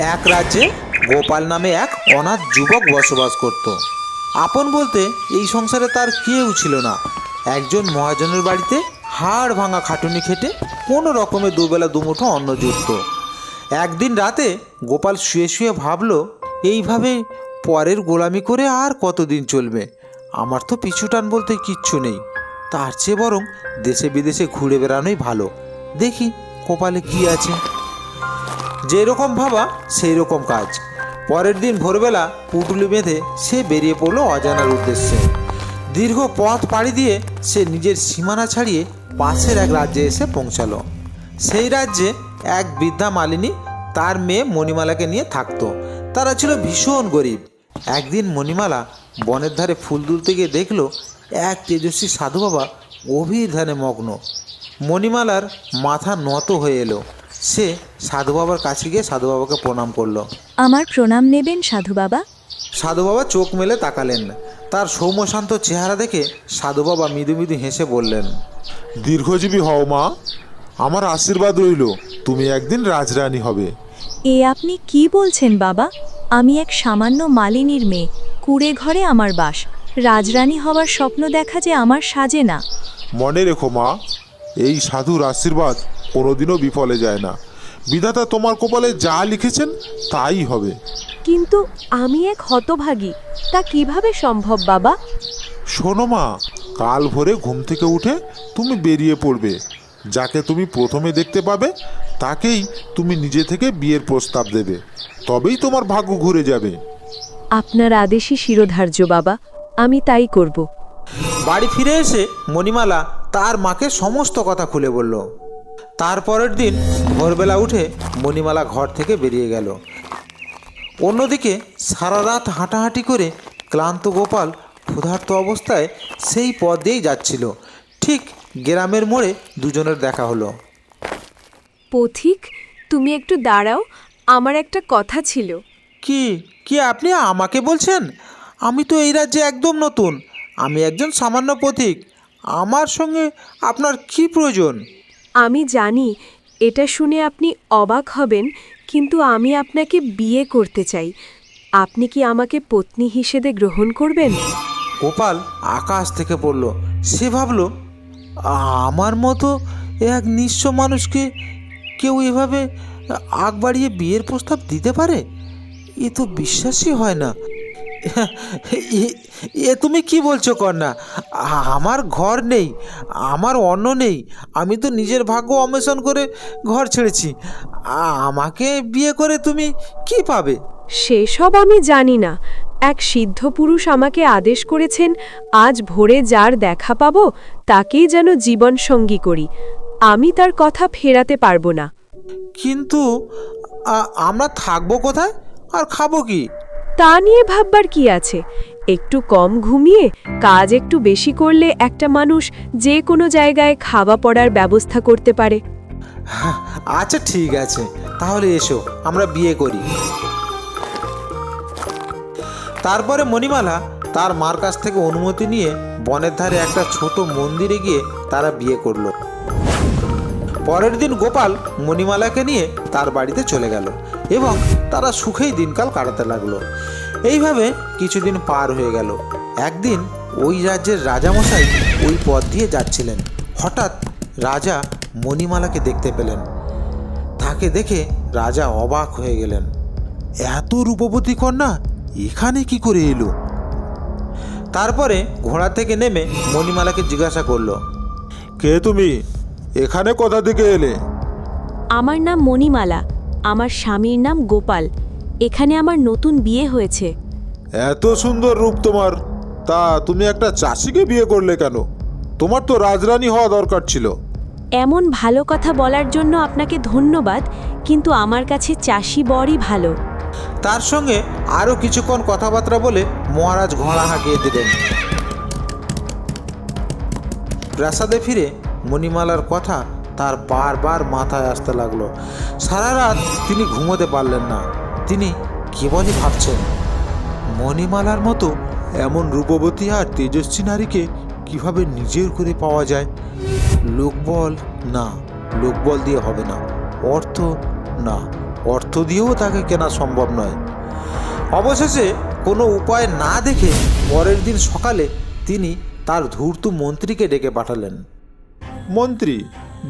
এক রাজ্যে গোপাল নামে এক অনাথ যুবক বসবাস করত। আপন বলতে এই সংসারে তার কেউ ছিল না। একজন মহাজনের বাড়িতে হাড় ভাঙা খাটুনি খেটে কোনো রকমে দুবেলা দুমুঠো অন্ন জুটত। একদিন রাতে গোপাল শুয়ে শুয়ে ভাবল, এইভাবে পরের গোলামি করে আর কতদিন চলবে? আমার তো পিছু টান বলতে কিচ্ছু নেই। তার চেয়ে বরং দেশে বিদেশে ঘুরে বেড়ানোই ভালো, দেখি কপালে কি আছে। যেরকম ভাবা সেই রকম কাজ। পরের দিন ভোরবেলা পুটুলি বেঁধে সে বেরিয়ে পড়ল অজানার উদ্দেশ্যে। দীর্ঘ পথ পাড়ি দিয়ে সে নিজের সীমানা ছাড়িয়ে পাশের এক রাজ্যে এসে পৌঁছালো। সেই রাজ্যে এক বৃদ্ধা মালিনী তার মেয়ে মণিমালাকে নিয়ে থাকতো। তারা ছিল ভীষণ গরিব। একদিন মণিমালা বনের ধারে ফুল তুলতে গিয়ে দেখল এক তেজস্বী সাধু বাবা গভীর ধ্যানে মগ্ন। মণিমালার মাথা নত হয়ে এলো। সে সাধু বাবার কাছে গিয়ে সাধু বাবাকে প্রণাম করলো। আমার প্রণাম নেবেন সাধু বাবা। সাধু বাবা চোখ মেলে তাকালেন। তার সৌম্যশান্ত চেহারা দেখে সাধু বাবা মৃদু মৃদু হেসে বললেন, দীর্ঘজীবী হও মা, আমার আশীর্বাদ রইল তুমি একদিন রাজরানী হবে। এ আপনি কি বলছেন বাবা? আমি এক সামান্য মালিনীর মেয়ে, কুড়ে ঘরে আমার বাস। রাজরানী হওয়ার স্বপ্ন দেখা যে আমার সাজে না। মনে রেখো মা, এই সাধুর আশীর্বাদ কোনোদিনও বিফলে যায় না। বিধাতা তোমার কপালে যা লিখেছেন তাই হবে। কিন্তু আমি এক হতভাগী, তা কিভাবে সম্ভব বাবা? শোনো মা, কাল ভোরে ঘুম থেকে উঠে তুমি বেরিয়ে পড়বে। যাকে তুমি প্রথমে দেখতে পাবে তাকেই তুমি নিজে থেকে বিয়ের প্রস্তাব দেবে, তবেই তোমার ভাগ্য ঘুরে যাবে। আপনার আদেশই শিরোধার্য বাবা, আমি তাই করব। বাড়ি ফিরে এসে মণিমালা তার মাকে সমস্ত কথা খুলে বলল। তারপরের দিন ভোরবেলা উঠে মণিমালা ঘর থেকে বেরিয়ে গেল। অন্যদিকে সারা রাত হাঁটাহাঁটি করে ক্লান্ত গোপাল ক্ষুধার্ত অবস্থায় সেই পথ দিয়েই যাচ্ছিল। ঠিক গ্রামের মোড়ে দুজনের দেখা হলো। পথিক, তুমি একটু দাঁড়াও, আমার একটা কথা ছিল। কি কি আপনি আমাকে বলছেন? আমি তো এই রাজ্যে একদম নতুন। আমি একজন সামান্য পথিক। আমার সঙ্গে আপনার কি প্রয়োজন? আমি জানি এটা শুনে আপনি অবাক হবেন, কিন্তু আমি আপনাকে বিয়ে করতে চাই। আপনি কি আমাকে পত্নী হিসেবে গ্রহণ করবেন? গোপাল আকাশ থেকে পড়ল। সে ভাবল, আমার মতো এক নিঃস্ব মানুষকে কেউ এভাবে আগ বাড়িয়ে বিয়ের প্রস্তাব দিতে পারে? এ তো বিশ্বাসই হয় না। এ তুমি কি বলছো কন্যা? আমার ঘর নেই, আমার অন্ন নেই। আমি তো নিজের ভাগ্য অন্বেষণ করে ঘর ছেড়েছি। আমাকে বিয়ে করে তুমি কি পাবে? সেসব আমি জানি না। এক সিদ্ধ পুরুষ আমাকে আদেশ করেছেন, আজ ভোরে যার দেখা পাব তাকেই যেন জীবন সঙ্গী করি। আমি তার কথা ফেরাতে পারবো না। কিন্তু আমরা থাকবো কোথায় আর খাবো কি? তা নিয়ে ভাববার কি আছে? একটু কম ঘুমিয়ে কাজ একটু বেশি করলে একটা মানুষ যে কোনো জায়গায় খাওয়া পড়ার ব্যবস্থা করতে পারে। আচ্ছা ঠিক আছে, তাহলে এসো আমরা বিয়ে করি। তারপরে মণিমালা তার মার কাছ থেকে অনুমতি নিয়ে বনের ধারে একটা ছোট মন্দিরে গিয়ে তারা বিয়ে করলো। পরের দিন গোপাল মণিমালাকে নিয়ে তার বাড়িতে চলে গেল এবং তারা সুখেই দিনকাল কাটাতে লাগলো। এইভাবে কিছুদিন পার হয়ে গেল। একদিন ওই রাজ্যের রাজামশাই ওই পথ দিয়ে যাচ্ছিলেন। হঠাৎ রাজা মণিমালাকে দেখতে পেলেন। তাকে দেখে রাজা অবাক হয়ে গেলেন। এত রূপবতী কন্যা এখানে কি করে এলো? তারপরে ঘোড়া থেকে নেমে মণিমালাকে জিজ্ঞাসা করলো, কে তুমি? এখানে কোথা থেকে এলে? আমার নাম মণিমালা, আমার স্বামীর নাম গোপাল। এখানে আমার নতুন বিয়ে হয়েছে। এত সুন্দর রূপ তোমার, তা তুমি একটা চাষিকে বিয়ে করলে কেন? তোমার তো রাজরানী হওয়া দরকার ছিল। এমন ভালো কথা বলার জন্য আপনাকে ধন্যবাদ, কিন্তু আমার কাছে চাষি বরই ভালো। তার সঙ্গে আরও কিছুক্ষণ কথাবার্তা বলে মহারাজ ঘোড়া হাঁকিয়ে দিলেন। প্রাসাদে ফিরে মণিমালার কথা তার বারবার মাথায় আসতে লাগলো। সারা রাত তিনি ঘুমোতে পারলেন না। তিনি কেবলই ভাবছেন, মণিমালার মতো এমন রূপবতী আর তেজস্বী নারীকে কিভাবে নিজের করে পাওয়া যায়। লোকবল না, লোকবল দিয়ে হবে না। অর্থ না, অর্থ দিয়েও তাকে কেনা সম্ভব নয়। অবশেষে কোনো উপায় না দেখে পরের দিন সকালে তিনি তার ধূর্ত মন্ত্রীকে ডেকে পাঠালেন। মন্ত্রী,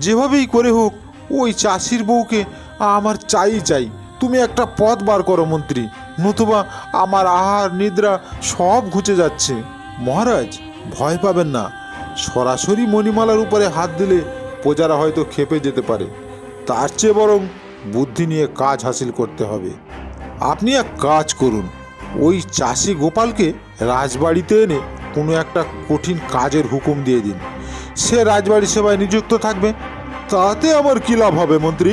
যেভাবেই করে হোক ওই চাষির বউকে আমার চাই। তুমি একটা পথ বার করো মন্ত্রী, নতুবা আমার আহার নিদ্রা সব ঘুচে যাচ্ছে। মহারাজ, ভয় পাবেন না, সরাসরি মণিমালার উপরে হাত দিলে প্রজারা হয়তো ক্ষেপে যেতে পারে। তার চেয়ে বরং বুদ্ধি নিয়ে কাজ হাসিল করতে হবে। আপনি এক কাজ করুন, ওই চাষি গোপালকে রাজবাড়িতে এনে কোনো একটা কঠিন কাজের হুকুম দিয়ে দিন। সে রাজবাড়ি সেবায় নিযুক্ত থাকবে। তাতে আমার কি লাভ হবে মন্ত্রী?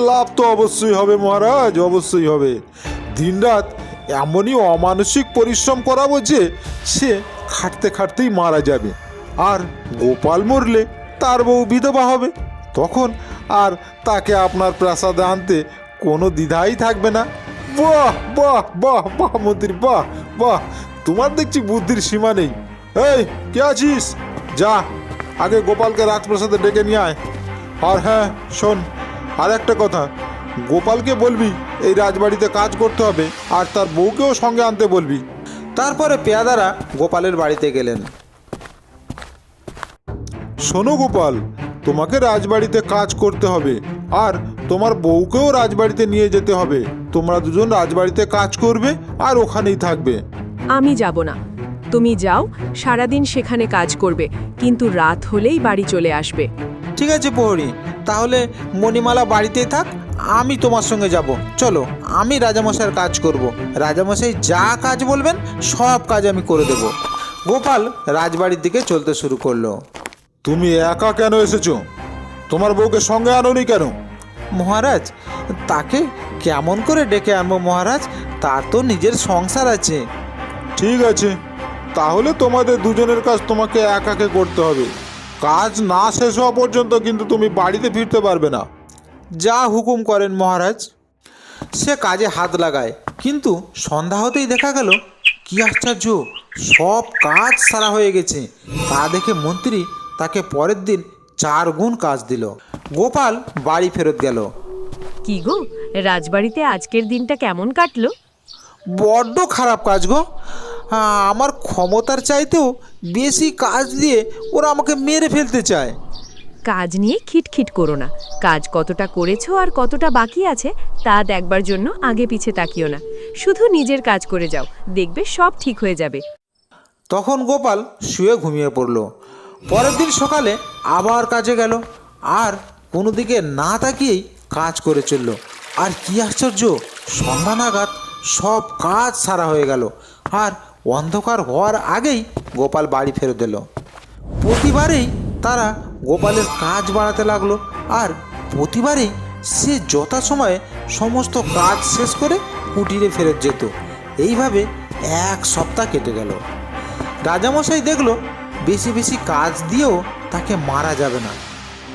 লাভ তো অবশ্যই হবে মহারাজ, অবশ্যই হবে। দিনরাত এমনই অমানসিক পরিশ্রম করাবো যে সে খাটতেই মারা যাবে। আর গোপাল মরলে তার বউ বিধবা হবে। তখন আর তাকে আপনার প্রাসাদে আনতে কোনো দ্বিধাই থাকবে না। বাহ বাহ বাহ বাহ মন্ত্রী, বাহ বাহ, তোমার দেখছি বুদ্ধির সীমা নেই। এই, কে আছিস? যা, আগে গোপালকে রাজপ্রাসাদে ডেকে নিয়ে আয়। আর হ্যাঁ শোন, আর একটা কথা, গোপালকে বলবি এই রাজবাড়িতে কাজ করতে হবে, আর তার বউকেও সঙ্গে আনতে বলবি। তারপরে পেয়াদারা গোপালের বাড়িতে গেলেন। শোনো গোপাল, তোমাকে রাজবাড়িতে কাজ করতে হবে, আর তোমার বউকেও রাজবাড়িতে নিয়ে যেতে হবে। তোমরা দুজন রাজবাড়িতে কাজ করবে আর ওখানেই থাকবে। আমি যাব না, তুমি যাও, সারাদিন সেখানে কাজ করবে, কিন্তু রাত হলেই বাড়ি চলে আসবে। ঠিক আছে প্রহরী, তাহলে মণিমালা বাড়িতেই থাক, আমি তোমার সঙ্গে যাব। চলো, আমি রাজামশাইয়ের কাজ করব। রাজামশাই যা কাজ বলবেন সব কাজ আমি করে দেব। গোপাল রাজবাড়ির দিকে চলতে শুরু করলো। তুমি একা কেন এসেছো? তোমার বউকে সঙ্গে আনোনি কেন? মহারাজ, তাকে কেমন করে ডেকে আনবো মহারাজ? তার তো নিজের সংসার আছে। ঠিক আছে, তাহলে তোমাদের দুজনের কাজ তোমাকে একাকে করতে হবে। কাজ না শেষ হওয়া পর্যন্ত কিন্তু তুমি বাড়িতে ফিরতে পারবে না। যা হুকুম করেন মহারাজ। সে কাজে হাত লাগায়, কিন্তু সন্ধ্যা হতেই দেখা গেল কি আশ্চর্য, সব কাজ সারা হয়ে গেছে। তা দেখে মন্ত্রী তাকে পরের দিন 4 গুণ কাজ দিল। গোপাল বাড়ি ফেরত গেল। কি গো, রাজবাড়িতে আজকের দিনটা কেমন কাটলো? বড্ড খারাপ কাজ গো। আমার ক্ষমতার চাইতেও বেশি কাজ দিয়ে ওরা আমাকে মেরে ফেলতে চায়। কাজ নিয়ে খিটখিট করো না, কাজ কতটা করেছো আর কতটা বাকি আছে তা দেখবার জন্য আগে পিছে তাকিও না, শুধু নিজের কাজ করে যাও, দেখবে সব ঠিক হয়ে যাবে। তখন গোপাল শুয়ে ঘুমিয়ে পড়ল। পরের দিন সকালে আবার কাজে গেল, আর কোনো দিকে না তাকিয়েই কাজ করে চলল। আর কি আশ্চর্য, সন্ধ্যা নাগাদ সব কাজ সারা হয়ে গেল, আর অন্ধকার হওয়ার আগেই গোপাল বাড়ি ফেরত এলো। প্রতিবারেই তারা গোপালের কাজ বাড়াতে লাগলো, আর প্রতিবারেই সে যথাসময়ে সমস্ত কাজ শেষ করে কুটিরে ফেরত যেত। এইভাবে 1 সপ্তাহ কেটে গেল। রাজামশাই দেখলো বেশি বেশি কাজ দিয়েও তাকে মারা যাবে না।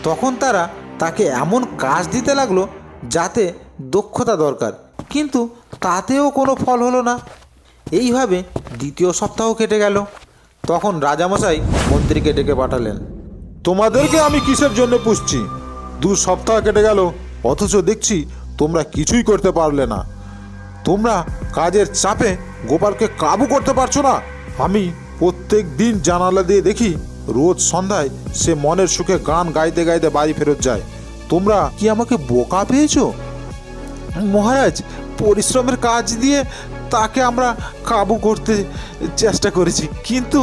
তখন তারা তাকে এমন কাজ দিতে লাগলো যাতে দক্ষতা দরকার, কিন্তু তাতেও কোনো ফল হলো না। এইভাবে 2য় সপ্তাহ কেটে গেল। তখন রাজামশাই মন্ত্রীকে ডেকে পাঠালেন। তোমাদেরকে আমি কিসের জন্য পুষছি? 2 সপ্তাহ কেটে গেল, অথচ দেখছি তোমরা কিছুই করতে পারলে না। তোমরা কাজের চাপে গোপালকে কাবু করতে পারছো না। আমি প্রত্যেক দিন জানালা দিয়ে দেখি রোজ সন্ধ্যায় সে মনের সুখে গান গাইতে গাইতে বাড়ি ফেরত যায়। তোমরা কি আমাকে বোকা পেয়েছো? মহারাজ, পরিশ্রমের কাজ দিয়ে তাকে আমরা কাবু করতে চেষ্টা করেছি, কিন্তু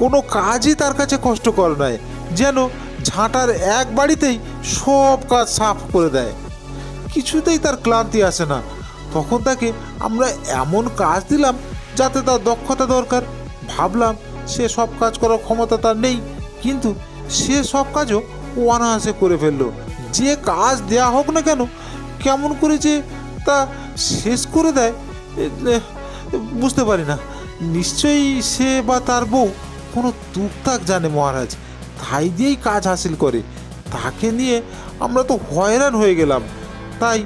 কোনো কাজই তার কাছে কষ্টকর নয়। যেন ঝাঁটার এক বাড়িতেই সব কাজ সাফ করে দেয়, কিছুতেই তার ক্লান্তি আসে না। তখন তাকে আমরা এমন কাজ দিলাম যাতে তার দক্ষতা দরকার। ভাবলাম সে সব কাজ করার ক্ষমতা তার নেই, কিন্তু সে সব কাজও অনায়াসে করে ফেললো। যে কাজ দেয়া হোক না কেন, কেমন করে যে তা শেষ করে দেয় বুঝতে পারি না। নিশ্চয়ই সে বা তার বউ কোনো টুকটাক জানে মহারাজ, তাই দিয়েই কাজ হাসিল করে। তাকে নিয়ে আমরা তো হয়রান হয়ে গেলাম। তাই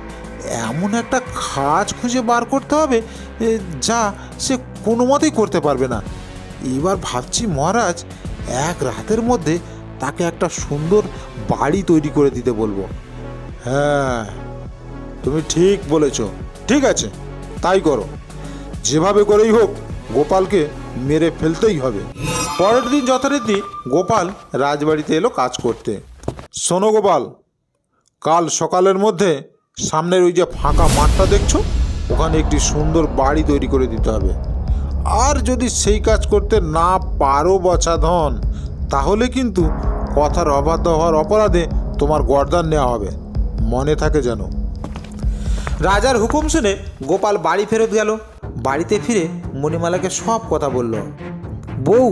এমন একটা কাজ খুঁজে বার করতে হবে যা সে কোনো মতেই করতে পারবে না। এবার ভাবছি মহারাজ, 1 রাতের মধ্যে তাকে একটা সুন্দর বাড়ি তৈরি করে দিতে বলবো। হ্যাঁ, তুমি ঠিক বলেছ। ঠিক আছে, তাই করো। যেভাবে করেই হোক গোপালকে মেরে ফেলতেই হবে। পরের দিন যথারীতি গোপাল রাজবাড়িতে এলো কাজ করতে। শোনো গোপাল, কাল সকালের মধ্যে সামনের ওই যে ফাঁকা মাঠটা দেখছো, ওখানে একটি সুন্দর বাড়ি তৈরি করে দিতে হবে। আর যদি সেই কাজ করতে না পারো বছাধন, তাহলে কিন্তু কথার অবাধ্য হওয়ার অপরাধে তোমার গর্দান নেওয়া হবে, মনে থাকে যেন। রাজার হুকুম শুনে গোপাল বাড়ি ফেরত গেল। বাড়িতে ফিরে মণিমালাকে সব কথা বলল। বউ,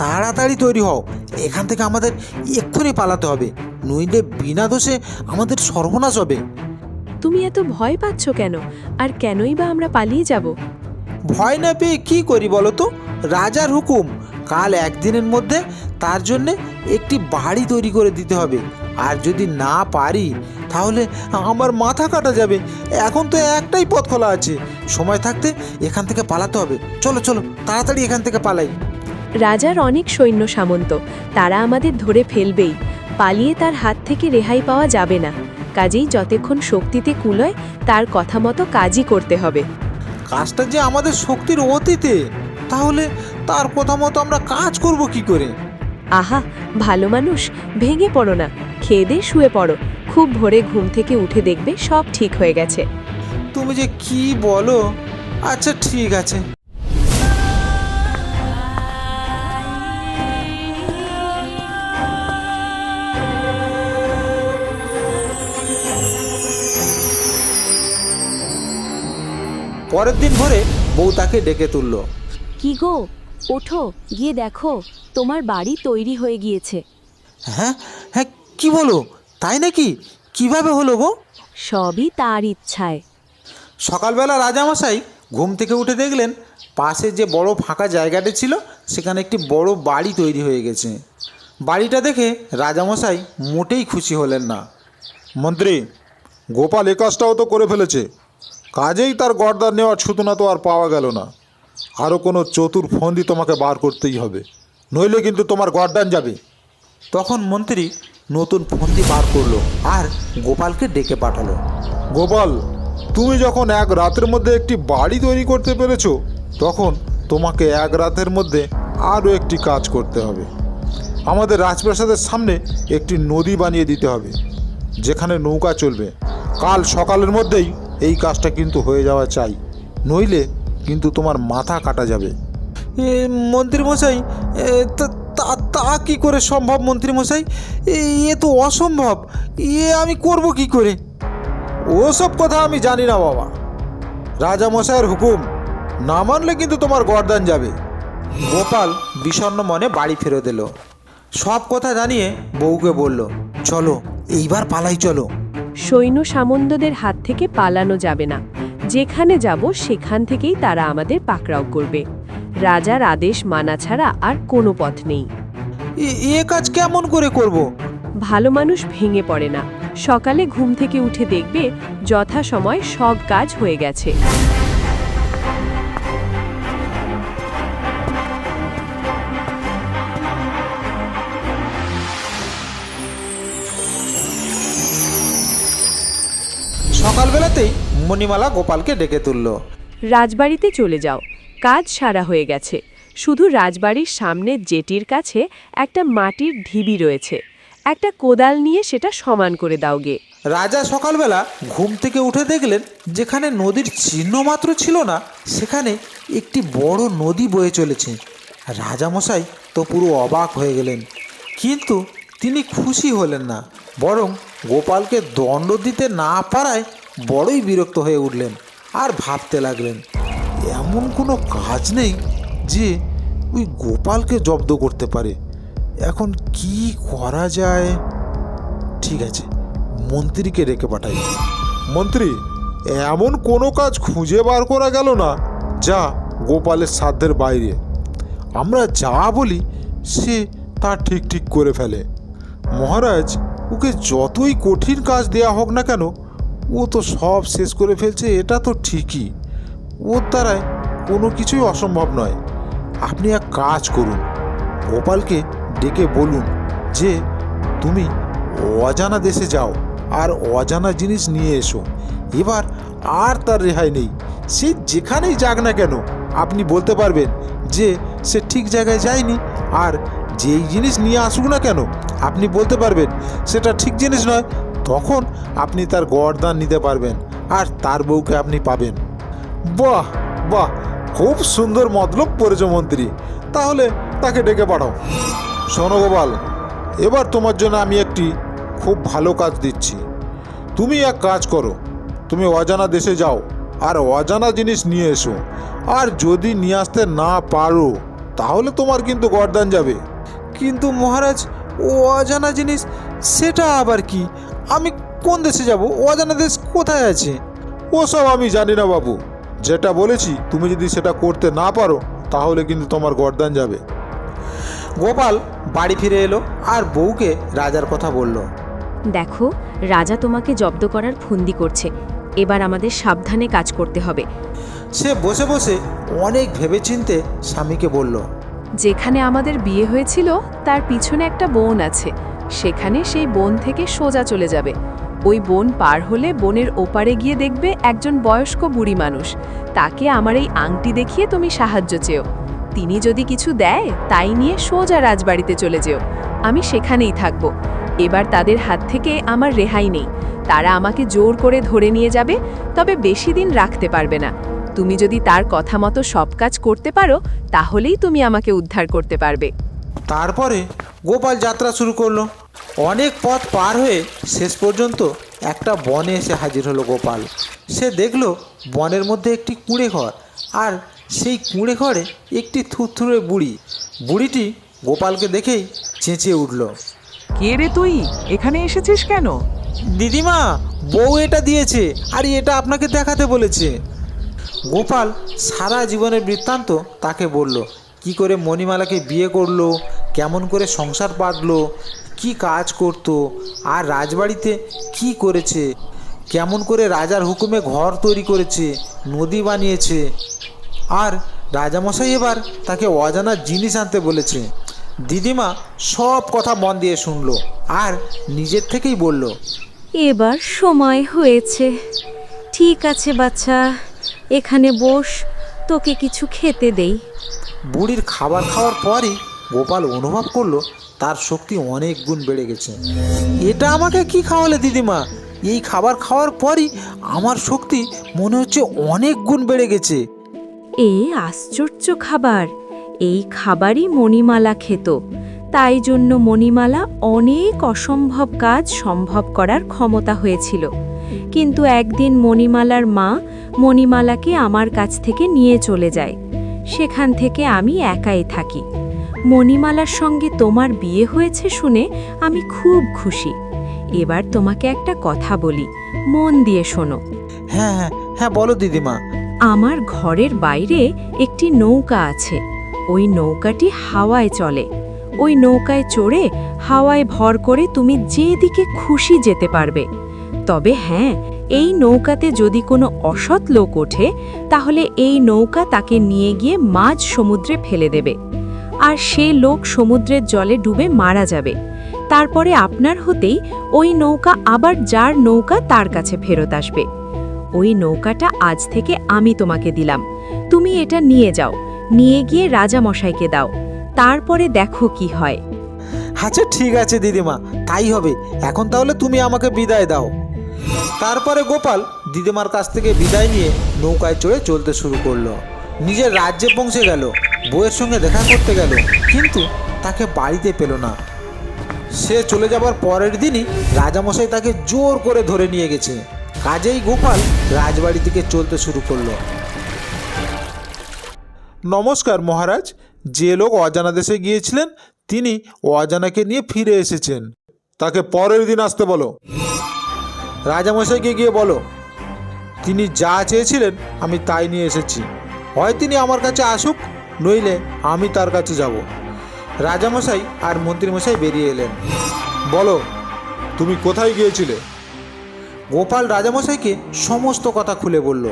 তাড়াতাড়ি তৈরি হও, এখান থেকে আমাদের এক্ষুনি পালাতে হবে, নইলে বিনা দোষে আমাদের সর্বনাশ হবে। তুমি এত ভয় পাচ্ছ কেন? আর কেনই বা আমরা পালিয়ে যাব? ভয় না পেয়ে কী করি বলো তো? রাজার হুকুম, কাল একদিনের মধ্যে তার জন্যে একটি বাড়ি তৈরি করে দিতে হবে। আর যদি না পারি তাহলে আমার মাথা কাটা যাবে। এখন তো একটাই পথ খোলা আছে, সময় থাকতে এখান থেকে পালাতে হবে। চলো চলো, তাড়াতাড়ি এখান থেকে পালাই। রাজার অনেক সৈন্য সামন্ত, তারা আমাদের ধরে ফেলবেই। পালিয়ে তার হাত থেকে রেহাই পাওয়া যাবে না। কাজেই যতক্ষণ শক্তিতে কুলোয় তার কথা মতো কাজই করতে হবে। কাজটা যে আমাদের শক্তির অতীতে, তাহলে তার কথা মতো আমরা কাজ করব কি করে? আহা, ভালো মানুষ, ভেঙে পড়ো না, খেয়ে দিয়ে শুয়ে পড়ো। খুব ভোরে ঘুম থেকে উঠে দেখবে সব ঠিক হয়ে গেছে। তুমি যে কি বলো। আচ্ছা ঠিক আছে। পরের দিন ভোরে বউ তাকে ডেকে তুলল। কি গো, ওঠো, গিয়ে দেখো তোমার বাড়ি তৈরি হয়ে গিয়েছে। হ্যাঁ হ্যাঁ, কি বলো? তাই নাকি? কিভাবে হলো গো? সবই তার ইচ্ছায়। সকালবেলা রাজামশাই ঘুম থেকে উঠে দেখলেন পাশে যে বড় ফাঁকা জায়গাটি ছিল সেখানে একটি বড় বাড়ি তৈরি হয়ে গেছে। বাড়িটা দেখে রাজামশাই মোটেই খুশি হলেন না। মন্ত্রী, গোপাল এ কাজটাও তো করে ফেলেছে, কাজেই তার গর্দান নেওয়ার ছুতনা তো আর পাওয়া গেল না। আরও কোনো চতুর ফন্দি তোমাকে বার করতেই হবে, নইলে কিন্তু তোমার গর্দান যাবে। তখন মন্ত্রী নতুন ফন্দি বার করলো আর গোপালকে ডেকে পাঠালো। গোপাল, তুমি যখন এক রাতের মধ্যে একটি বাড়ি তৈরি করতে পেরেছো, তখন তোমাকে এক রাতের মধ্যে আরও একটি কাজ করতে হবে। আমাদের রাজপ্রাসাদের সামনে একটি নদী বানিয়ে দিতে হবে, যেখানে নৌকা চলবে। কাল সকালের মধ্যেই এই কাজটা কিন্তু হয়ে যাওয়া চাই, নইলে কিন্তু তোমার মাথা কাটা যাবে। মন্ত্রীমশাই, তা কী করে সম্ভব মন্ত্রীমশাই? এ তো অসম্ভব। আমি করব কি করে? ওসব কথা আমি জানি না বাবা, রাজামশাইয়ের হুকুম, না মানলে কিন্তু তোমার গর্দান যাবে। গোপাল বিষণ্ণ মনে বাড়ি ফেরত এলো। সব কথা জানিয়ে বউকে বলল, চলো এইবার পালাই চলো। সৈন্য সামন্তদের হাত থেকে পালানো যাবে না। যেখানে যাব সেখান থেকেই তারা আমাদের পাকড়াও করবে। রাজার আদেশ মানা ছাড়া আর কোনো পথ নেই। এ কাজ কেমন করে করব? ভালো মানুষ ভেঙে পড়ে না। সকালে ঘুম থেকে উঠে দেখবে যথাসময় সব কাজ হয়ে গেছে। সকালবেলাতেই মণিমালা গোপালকে ডেকে তুলল। রাজবাড়িতে চলে যাও, কাজ সারা হয়ে গেছে। শুধু রাজবাড়ির সামনের জেটির কাছে একটা মাটির ঢিবি রয়েছে, একটা কোদাল নিয়ে সেটা সমান করে দাও গে। রাজা সকালবেলা ঘুম থেকে উঠে দেখলেন যেখানে নদীর চিহ্ন মাত্র ছিল না, সেখানে একটি বড় নদী বয়ে চলেছে। রাজামশাই তো পুরো অবাক হয়ে গেলেন, কিন্তু তিনি খুশি হলেন না, বরং গোপালকে দণ্ড দিতে না পারায় বড়ই বিরক্ত হয়ে উঠলেন আর ভাবতে লাগলেন, এমন কোনো কাজ নেই যে ওই গোপালকে জব্দ করতে পারে। এখন কি করা যায়? ঠিক আছে, মন্ত্রীকে ডেকে পাঠাই। মন্ত্রী, এমন কোনো কাজ খুঁজে বার করা গেল না যা গোপালের সাধ্যের বাইরে। আমরা যা বলি সে তা ঠিক ঠিক করে ফেলে। মহারাজ, ওকে যতই কঠিন কাজ দেয়া হোক না কেন, ও তো সব শেষ করে ফেলছে, এটা তো ঠিকই। ওর দ্বারায় কোনো কিছুই অসম্ভব নয়। আপনি এক কাজ করুন, গোপালকে ডেকে বলুন যে তুমি অজানা দেশে যাও আর অজানা জিনিস নিয়ে এসো। এবার আর তার রেহাই নেই। সে যেখানেই যাক না কেন, আপনি বলতে পারবেন যে সে ঠিক জায়গায় যায়নি, আর যেই জিনিস নিয়ে আসুক না কেন আপনি বলতে পারবেন সেটা ঠিক জিনিস নয়। তখন আপনি তার গরদান নিতে পারবেন আর তার বউকে আপনি পাবেন। বাহ বাহ, খুব সুন্দর মতলব করেছো মন্ত্রী। তাহলে তাকে ডেকে পাঠাও। শোনো গোপাল, এবার তোমার জন্য আমি একটি খুব ভালো কাজ দিচ্ছি। তুমি এক কাজ করো, তুমি অজানা দেশে যাও আর অজানা জিনিস নিয়ে এসো। আর যদি নিয়ে আসতে না পারো তাহলে তোমার কিন্তু গরদান যাবে। কিন্তু মহারাজ, ও অজানা জিনিস সেটা আবার কি? আমি কোন দেশে যাব? অজানা দেশ কোথায় আছে? ওসব আমি জানি না বাবু। যেটা বলেছি তুমি যদি সেটা করতে না পারো তাহলে কিন্তু তোমার গরদান যাবে। গোপাল বাড়ি ফিরে এলো আর বউকে রাজার কথা বলল। দেখো, রাজা তোমাকে জব্দ করার ফন্দি করছে। এবার আমাদের সাবধানে কাজ করতে হবে। সে বসে বসে অনেক ভেবেচিন্তে স্বামীকে বলল, যেখানে আমাদের বিয়ে হয়েছিল তার পিছনে একটা বন আছে, সেখানে সেই বন থেকে সোজা চলে যাবে। ওই বন পার হলে বনের ওপারে গিয়ে দেখবে একজন বয়স্ক বুড়ি মানুষ। তাকে আমার এই আংটি দেখিয়ে তুমি সাহায্য চেও। তিনি যদি কিছু দেয় তাই নিয়ে সোজা রাজবাড়িতে চলে যেও। আমি সেখানেই থাকব। এবার তাদের হাত থেকে আমার রেহাই নেই। তারা আমাকে জোর করে ধরে নিয়ে যাবে, তবে বেশি দিন রাখতে পারবে না। তুমি যদি তার কথা মতো সব কাজ করতে পারো তাহলেই তুমি আমাকে উদ্ধার করতে পারবে। তারপরে গোপাল যাত্রা শুরু করলো। অনেক পথ পার হয়ে শেষ পর্যন্ত একটা বনে এসে হাজির হলো গোপাল। সে দেখলো বনের মধ্যে একটি কুঁড়ে ঘর, আর সেই কুঁড়ে ঘরে একটি থুরথুরে বুড়ি। বুড়িটি গোপালকে দেখেই চেঁচিয়ে উঠল, কে রে তুই? এখানে এসেছিস কেন? দিদিমা, বউ এটা দিয়েছে আর এটা আপনাকে দেখাতে বলেছে। গোপাল সারা জীবনের বৃত্তান্ত তাকে বলল। কি করে মণিমালাকে বিয়ে করলো, কেমন করে সংসার পাতলো, কি কাজ করত, আর রাজবাড়িতে কি করেছে, কেমন করে রাজার হুকুমে ঘর তৈরি করেছে, নদী বানিয়েছে। আর রাজামশাই এবার তাকে অজানা জিনিস আনতে বলেছে। দিদিমা সব কথা মন দিয়ে শুনলো আর নিজের থেকেই বলল, এবার সময় হয়েছে। ঠিক আছে বাচ্চা, এখানে বস, তোকে কিছু খেতে দেই। বুড়ির খাবার খাওয়ার পরই গোপাল অনুভব করলো তার শক্তি অনেক গুণ বেড়ে গেছে। এটা আমাকে কি খাওয়ালে দিদিমা? এই খাবার খাওয়ার পরই আমার শক্তি মনে হচ্ছে অনেক গুণ বেড়ে গেছে। এই আশ্চর্য খাবার! এই খাবারই মণিমালা খেত। তাই জন্য মণিমালা অনেক অসম্ভব কাজ সম্ভব করার ক্ষমতা হয়েছিল। কিন্তু একদিন মণিমালার মা মণিমালাকে আমার কাছ থেকে নিয়ে চলে যায়। সেখান থেকে আমি একাই থাকি। মণিমালার সঙ্গে তোমার বিয়ে হয়েছে শুনে আমি খুব খুশি। এবার তোমাকে একটা কথা বলি, মন দিয়ে শোনো। হ্যাঁ হ্যাঁ হ্যাঁ, বলো দিদিমা। আমার ঘরের বাইরে একটি নৌকা আছে। ওই নৌকাটি হাওয়ায় চলে। ওই নৌকায় চড়ে হাওয়ায় ভর করে তুমি যেদিকে খুশি যেতে পারবে। তবে হ্যাঁ, এই নৌকাতে যদি কোনো অসৎ লোক ওঠে তাহলে এই নৌকা তাকে নিয়ে গিয়ে মাঝ সমুদ্রে ফেলে দেবে, আর সে লোক সমুদ্রের জলে ডুবে মারা যাবে। তারপরে আপনার হতেই ওই নৌকা আবার যার নৌকা তার কাছে ফেরত আসবে। ওই নৌকাটা আজ থেকে আমি তোমাকে দিলাম। তুমি এটা নিয়ে যাও, নিয়ে গিয়ে রাজামশাইকে দাও। তারপরে দেখো কি হয়। আচ্ছা ঠিক আছে দিদিমা, তাই হবে। এখন তাহলে তুমি আমাকে বিদায় দাও। তারপরে গোপাল দিদিমার কাছ থেকে বিদায় নিয়ে নৌকায় চড়ে চলতে শুরু করলো। নিজের রাজ্যে পৌঁছে গেল, বউয়ের সঙ্গে দেখা করতে গেল, কিন্তু তাকে বাড়িতে পেল না। সে চলে যাবার পরের দিনই রাজামশাই তাকে জোর করে ধরে নিয়ে গেছে। কাজেই গোপাল রাজবাড়ি থেকে চলতে শুরু করলো। নমস্কার মহারাজ। যে লোক অজানা দেশে গিয়েছিলেন তিনি অজানাকে নিয়ে ফিরে এসেছেন। তাকে পরের দিন আসতে বলো। রাজামশাইকে গিয়ে বলো, তিনি যা চেয়েছিলেন আমি তাই নিয়ে এসেছি। হয় তিনি আমার কাছে আসুক, নইলে আমি তার কাছে যাব। রাজামশাই আর মন্ত্রীমশাই বেরিয়ে এলেন। বলো, তুমি কোথায় গিয়েছিলে? গোপাল রাজামশাইকে সমস্ত কথা খুলে বলল,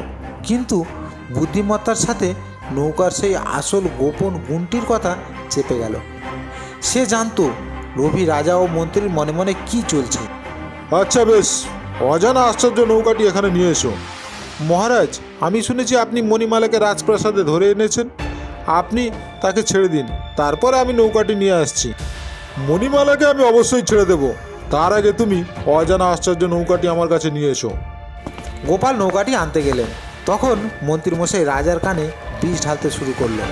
কিন্তু বুদ্ধিমত্তার সাথে নৌকার সেই আসল গোপন গুণটির কথা চেপে গেল। সে জানতো লোভী রাজা ও মন্ত্রীর মনে মনে কি চলছে। আচ্ছা বেশ, অজানা আশ্চর্য নৌকাটি এখানে নিয়ে এসো। মহারাজ, আমি শুনেছি আপনি মণিমালাকে রাজপ্রাসাদে ধরে এনেছেন। আপনি তাকে ছেড়ে দিন, তারপরে আমি নৌকাটি নিয়ে আসছি। মণিমালাকে আমি অবশ্যই ছেড়ে দেব, তার আগে তুমি অজানা আশ্চর্য নৌকাটি আমার কাছে নিয়ে এসো। গোপাল নৌকাটি আনতে গেলেন, তখন মন্ত্রীমশাই রাজার কানে বিষ ঢালতে শুরু করলেন।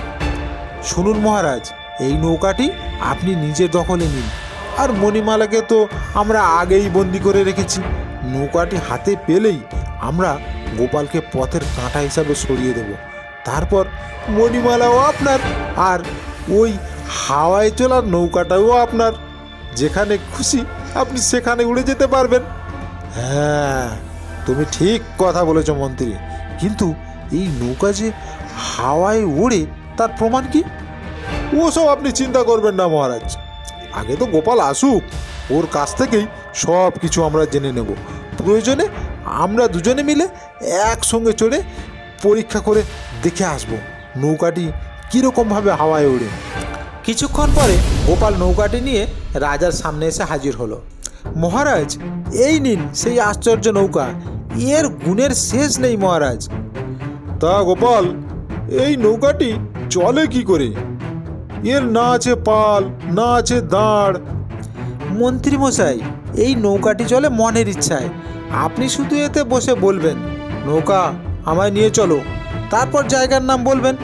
শুনুন মহারাজ, এই নৌকাটি আপনি নিজের দখলে নিন, আর মণিমালাকে তো আমরা আগেই বন্দি করে রেখেছি। নৌকাটি হাতে পেলেই আমরা গোপালকে পথের কাঁটা হিসাবে সরিয়ে দেব। তারপর মণিমালাও আপনার, আর ওই হাওয়ায় চলার নৌকাটাও আপনার। যেখানে খুশি আপনি সেখানে উড়ে যেতে পারবেন। হ্যাঁ, তুমি ঠিক কথা বলেছ মন্ত্রী, কিন্তু এই নৌকা যে হাওয়ায় ওড়ে তার প্রমাণ কি? ওসব আপনি চিন্তা করবেন না মহারাজ, আগে তো গোপাল আসুক, ওর কাছ থেকেই সব কিছু আমরা জেনে নেব। প্রয়োজনে আমরা দুজনে মিলে একসঙ্গে চড়ে পরীক্ষা করে দেখে আসব নৌকাটি কীরকমভাবে হাওয়ায় ওড়ে। কিছুক্ষণ পরে গোপাল নৌকাটি নিয়ে রাজার সামনে এসে হাজির হলো। মহারাজ, এই নিন সেই আশ্চর্য নৌকা, এর গুণের শেষ নেই মহারাজ। তা গোপাল, এই নৌকাটি চলে কি করে? এর না আছে পাল, না আছে দাঁড়। মন্ত্রী মশাই, এই নৌকাটি চলে মনের ইচ্ছায়। আপনি শুধু এতে বসে বলবেন, নৌকা আমায় নিয়ে চলো, তারপর জায়গার নাম বলবেন,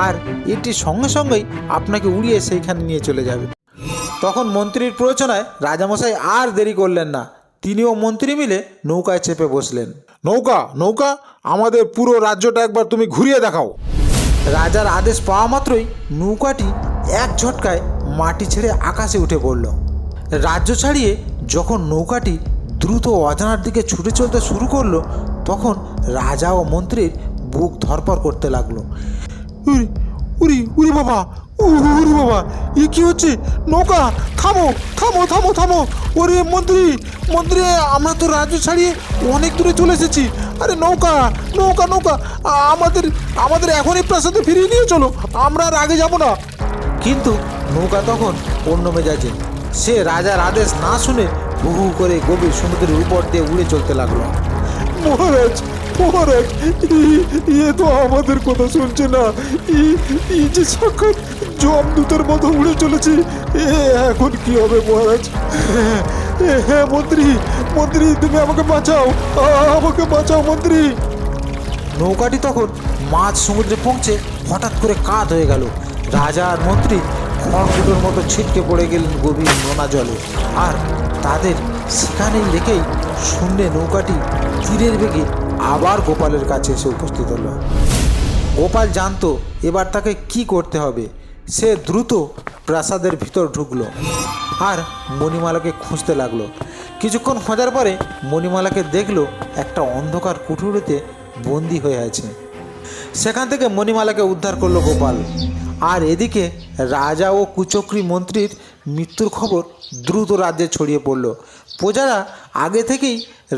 আর এটি সঙ্গে সঙ্গেই আপনাকে উড়িয়ে সেইখানে নিয়ে চলে যাবে। তখন মন্ত্রীর প্ররোচনায় রাজামশাই আর দেরি করলেন না, তিনিও মন্ত্রী মিলে নৌকায় চেপে বসলেন। নৌকা নৌকা, আমাদের পুরো রাজ্যটা একবার তুমি ঘুরিয়ে দেখাও। রাজার আদেশ পাওয়া মাত্রই নৌকাটি এক ঝটকায় মাটি ছেড়ে আকাশে উঠে পড়ল। রাজ্য ছাড়িয়ে যখন নৌকাটি দ্রুত অজানার দিকে ছুটে চলতে শুরু করলো, তখন রাজা ও মন্ত্রীর বুক ধরপড় করতে লাগলো। উরি উরি উরি বাবা, উরি বাবা, এ কি হচ্ছে? নৌকা থামো থামো থামো থামো! ওরে মন্ত্রী মন্ত্রী, আমরা তো রাজ্য ছাড়িয়ে অনেক দূরে চলে এসেছি। আরে নৌকা নৌকা নৌকা, আমাদের আমাদের এখনই প্রাসাদে ফিরিয়ে নিয়ে চলো, আমরা আর আগে যাব না। কিন্তু নৌকা তখন অন্য মেজাজে। সে রাজার আদেশ না শুনে হু হু করে গভীর সমুদ্রের উপর দিয়ে উড়ে চলতে লাগলো। মহারাজ মহারাজ, এ তো আমাদের কথা শুনছে না। এই যে সাক্ষাৎ জমদূতের মতো উড়ে চলেছে, এখন কি হবে মহারাজ? হ্যাঁ মন্ত্রী মন্ত্রী, তুমি আমাকে বাঁচাও, আমাকে বাঁচাও মন্ত্রী। নৌকাটি তখন মাঝ সমুদ্রে পৌঁছে হঠাৎ করে কাত হয়ে গেল। রাজা আর মন্ত্রী খড়কুটোর মতো ছিটকে পড়ে গেলেন গভীর নোনা জলে, আর তাদের সেখানেই রেখেই শূন্যে নৌকাটি তীরের বেগে আবার গোপালের কাছে এসে উপস্থিত হলো। গোপাল জানতো এবার তাকে কি করতে হবে। সে দ্রুত প্রাসাদের ভিতর ঢুকলো আর মণিমালাকে খুঁজতে লাগলো। কিছুক্ষণ খোঁজার পরে মণিমালাকে দেখলো একটা অন্ধকার কুঠুরিতে বন্দি হয়ে আছে। সেখান থেকে মণিমালাকে উদ্ধার করলো গোপাল। আর এদিকে রাজা ও কুচক্রী মন্ত্রীর মৃত্যুর খবর দ্রুত রাজ্যে ছড়িয়ে পড়ল। প্রজারা আগে থেকেই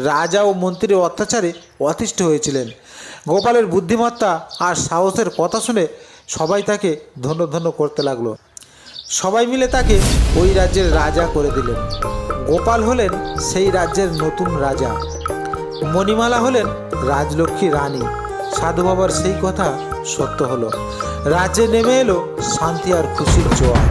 রাজা ও মন্ত্রীর অত্যাচারে অতিষ্ঠ হয়েছিলেন। গোপালের বুদ্ধিমত্তা আর সাহসের কথা শুনে সবাই তাকে ধন্য ধন্য করতে লাগলো। সবাই মিলে তাকে ওই রাজ্যের রাজা করে দিলেন। গোপাল হলেন সেই রাজ্যের নতুন রাজা, মণিমালা হলেন রাজলক্ষ্মী রানী। সাধু বাবার সেই কথা সত্য হলো। রাজ্যে নেমে এলো শান্তি আর খুশির জোয়ার।